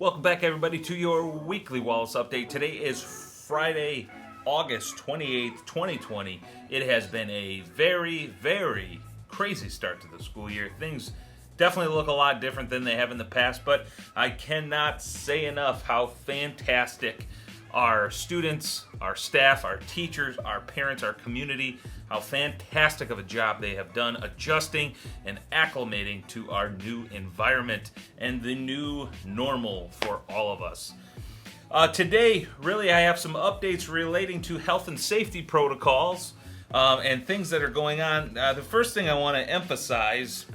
Welcome back, everybody, to your weekly Wallace update. Today is Friday, August 28th, 2020. It has been a very, very crazy start to the school year. Things definitely look a lot different than they have in the past, but I cannot say enough how fantastic our students, our staff, our teachers, our parents, our community, how fantastic of a job they have done adjusting and acclimating to our new environment and the new normal for all of us. Today, really, I have some updates relating to health and safety protocols and things that are going on. The first thing I want to emphasize,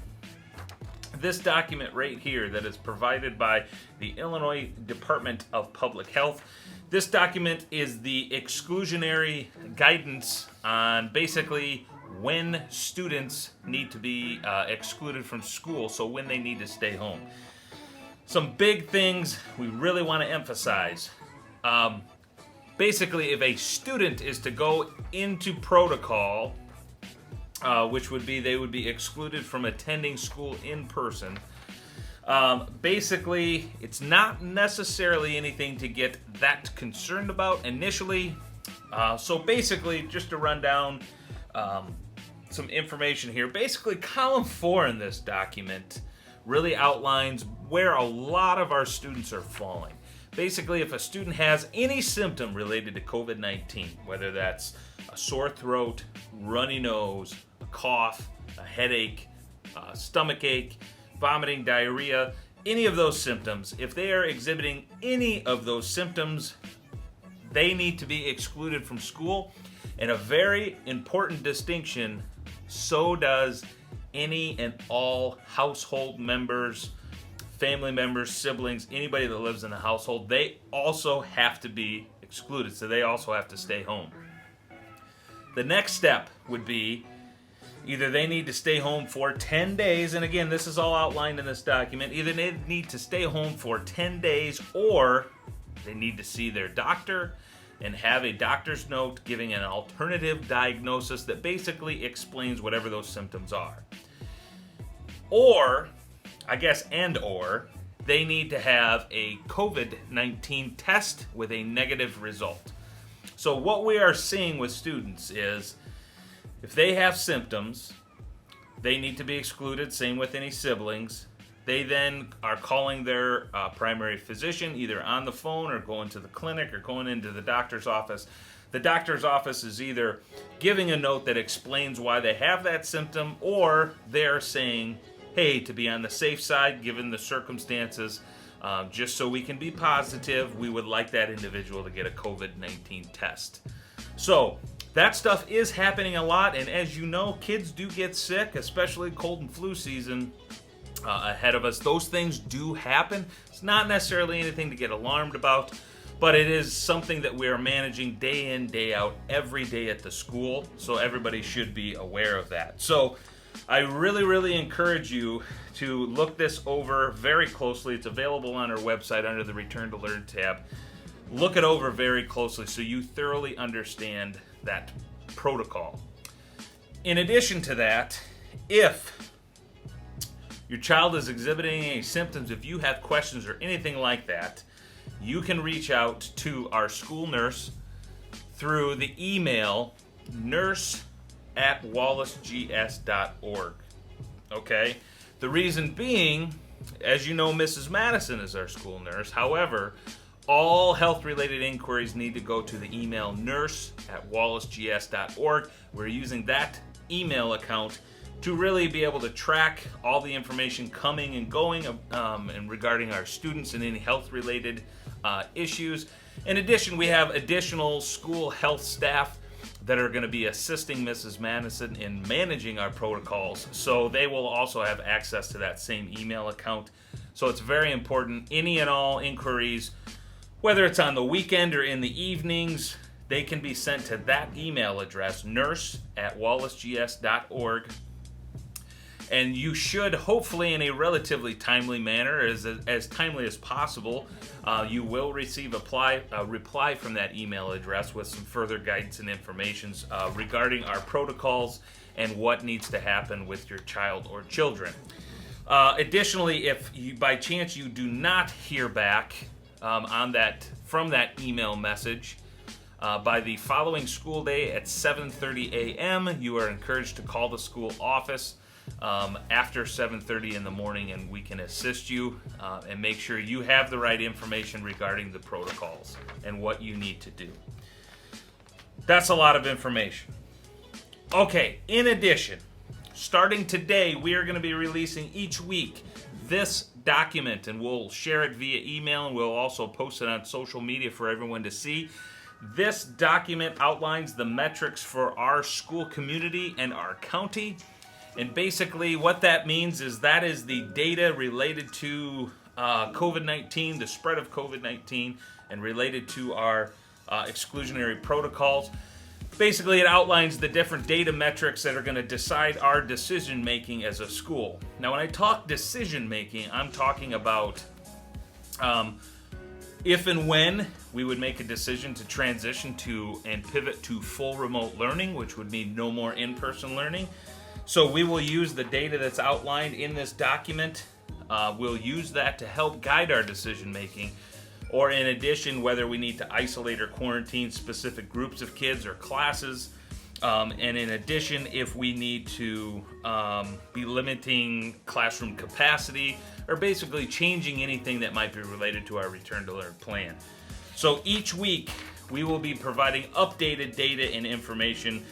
this document right here that is provided by the Illinois Department of Public Health. This document is the exclusionary guidance on basically when students need to be excluded from school, so when they need to stay home. Some big things we really want to emphasize. Basically, if a student is to go into protocol, which would be they would be excluded from attending school in person. Basically, it's not necessarily anything to get that concerned about initially. So basically, just to run down some information here. Basically, column 4 in this document really outlines where a lot of our students are falling. Basically, if a student has any symptom related to COVID-19, whether that's a sore throat, runny nose, a cough, a headache, stomach ache, vomiting, diarrhea, any of those symptoms, if they are exhibiting any of those symptoms, they need to be excluded from school. And a very important distinction, so does any and all household members, family members, siblings, anybody that lives in the household, they also have to be excluded, so they also have to stay home. The next step would be either they need to stay home for 10 days, and again, this is all outlined in this document. Either they need to stay home for 10 days or they need to see their doctor and have a doctor's note giving an alternative diagnosis that basically explains whatever those symptoms are. Or, or they need to have a COVID-19 test with a negative result. So what we are seeing with students is if they have symptoms, they need to be excluded, same with any siblings. They then are calling their primary physician either on the phone or going to the clinic or going into the doctor's office. The doctor's office is either giving a note that explains why they have that symptom, or they're saying, hey, to be on the safe side, given the circumstances, just so we can be positive, we would like that individual to get a COVID-19 test. So that stuff is happening a lot, and as you know, kids do get sick, especially cold and flu season ahead of us. Those things do happen. It's not necessarily anything to get alarmed about, but it is something that we are managing day in, day out, every day at the school, so everybody should be aware of that. So I really, really encourage you to look this over very closely. It's available on our website under the Return to Learn tab. Look it over very closely so you thoroughly understand that protocol. In addition to that, if your child is exhibiting any symptoms, if you have questions or anything like that, you can reach out to our school nurse through the email nurse@wallacegs.org. Okay? The reason being, as you know, Mrs. Madison is our school nurse. However, all health-related inquiries need to go to the email nurse@wallacegs.org. We're using that email account to really be able to track all the information coming and going and regarding our students and any health-related issues. In addition, we have additional school health staff that are going to be assisting Mrs. Madison in managing our protocols, so they will also have access to that same email account. So it's very important. Any and all inquiries, whether it's on the weekend or in the evenings, they can be sent to that email address, nurse@wallacegs.org. And you should, hopefully in a relatively timely manner, as timely as possible, you will receive a reply from that email address with some further guidance and information regarding our protocols and what needs to happen with your child or children. Additionally, if you, by chance you do not hear back from that email message by the following school day at 7:30 a.m., you are encouraged to call the school office after 7:30 in the morning, and we can assist you and make sure you have the right information regarding the protocols and what you need to do. That's a lot of information. Okay, in addition, starting today, we are going to be releasing each week this document, and we'll share it via email, and we'll also post it on social media for everyone to see. This document outlines the metrics for our school community and our county. And basically what that means is that is the data related to COVID-19, the spread of COVID-19, and related to our exclusionary protocols. Basically, it outlines the different data metrics that are going to decide our decision making as a school. Now, when I talk decision making, I'm talking about if and when we would make a decision to transition to and pivot to full remote learning, which would mean no more in-person learning. So we will use the data that's outlined in this document. We'll use that to help guide our decision making. Or in addition, whether we need to isolate or quarantine specific groups of kids or classes. And in addition, if we need to be limiting classroom capacity or basically changing anything that might be related to our return to learn plan. So each week, we will be providing updated data and information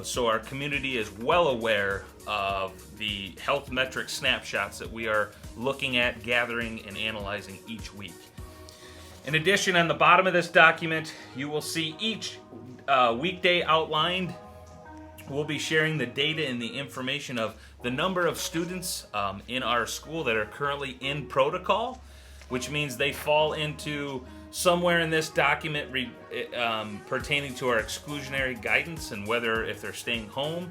so our community is well aware of the health metric snapshots that we are looking at, gathering, and analyzing each week. In addition, on the bottom of this document, you will see each weekday outlined. We'll be sharing the data and the information of the number of students in our school that are currently in protocol, which means they fall into somewhere in this document pertaining to our exclusionary guidance and whether if they're staying home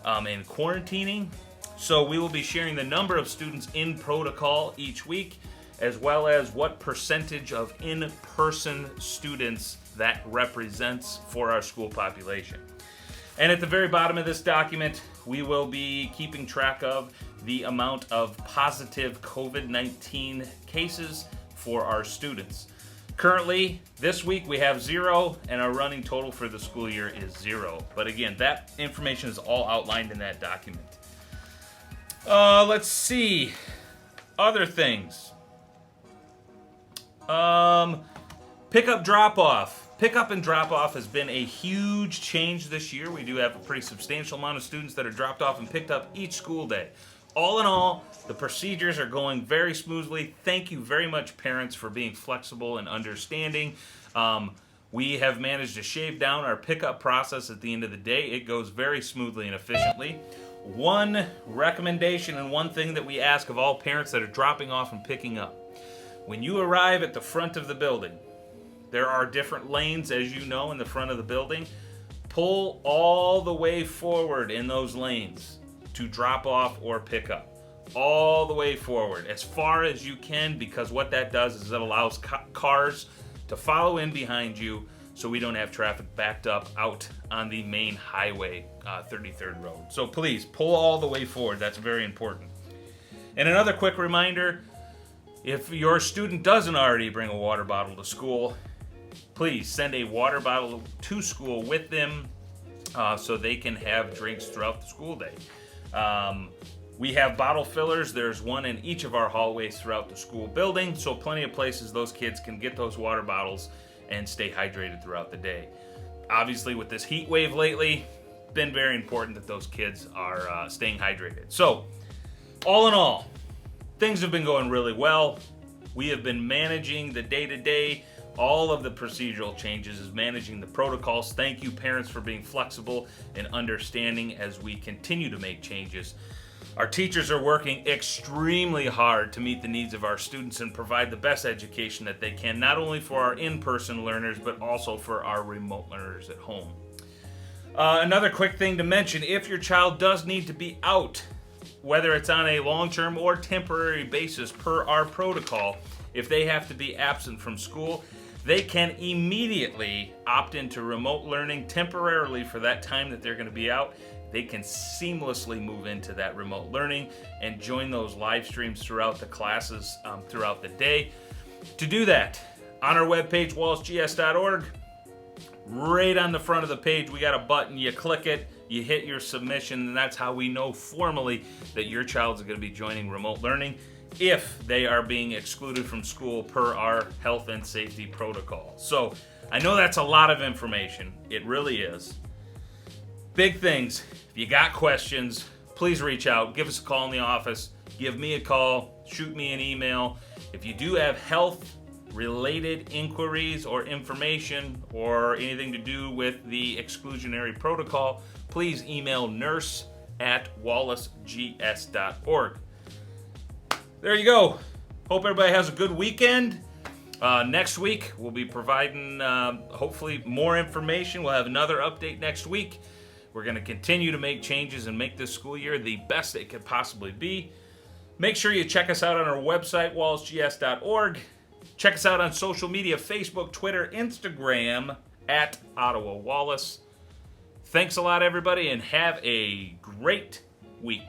and quarantining. So we will be sharing the number of students in protocol each week, as well as what percentage of in-person students that represents for our school population. And at the very bottom of this document, we will be keeping track of the amount of positive COVID-19 cases for our students. Currently, this week we have 0, and our running total for the school year is 0. But again, that information is all outlined in that document. Let's see. Other things. Pickup drop-off. Pickup and drop-off has been a huge change this year. We do have a pretty substantial amount of students that are dropped off and picked up each school day. All in all, the procedures are going very smoothly. Thank you very much, parents, for being flexible and understanding. We have managed to shave down our pickup process at the end of the day. It goes very smoothly and efficiently. One recommendation and one thing that we ask of all parents that are dropping off and picking up. When you arrive at the front of the building, there are different lanes, as you know, in the front of the building. Pull all the way forward in those lanes to drop off or pick up. All the way forward, as far as you can, because what that does is it allows cars to follow in behind you so we don't have traffic backed up out on the main highway, 33rd Road. So please, pull all the way forward. That's very important. And another quick reminder, if your student doesn't already bring a water bottle to school, please send a water bottle to school with them so they can have drinks throughout the school day. We have bottle fillers. There's one in each of our hallways throughout the school building, so plenty of places those kids can get those water bottles and stay hydrated throughout the day. Obviously, with this heat wave lately, been very important that those kids are staying hydrated. So, all in all, things have been going really well. We have been managing the day-to-day. All of the procedural changes is managing the protocols. Thank you, parents, for being flexible and understanding as we continue to make changes. Our teachers are working extremely hard to meet the needs of our students and provide the best education that they can, not only for our in-person learners, but also for our remote learners at home. Another quick thing to mention, if your child does need to be out, whether it's on a long-term or temporary basis per our protocol, if they have to be absent from school, they can immediately opt into remote learning temporarily for that time that they're going to be out. they can seamlessly move into that remote learning and join those live streams throughout the classes throughout the day. To do that, on our webpage, wallaceks.org, right on the front of the page, we got a button. You click it, you hit your submission, and that's how we know formally that your child's going to be joining remote learning if they are being excluded from school per our health and safety protocol. So I know that's a lot of information. It really is. Big things. If you got questions, please reach out. Give us a call in the office. Give me a call. Shoot me an email. If you do have health-related inquiries or information or anything to do with the exclusionary protocol, please email nurse@wallacegs.org. There you go. Hope everybody has a good weekend. Next week, we'll be providing, hopefully, more information. We'll have another update next week. We're going to continue to make changes and make this school year the best it could possibly be. Make sure you check us out on our website, wallacegs.org. Check us out on social media, Facebook, Twitter, Instagram, @OttawaWallace. Thanks a lot, everybody, and have a great week.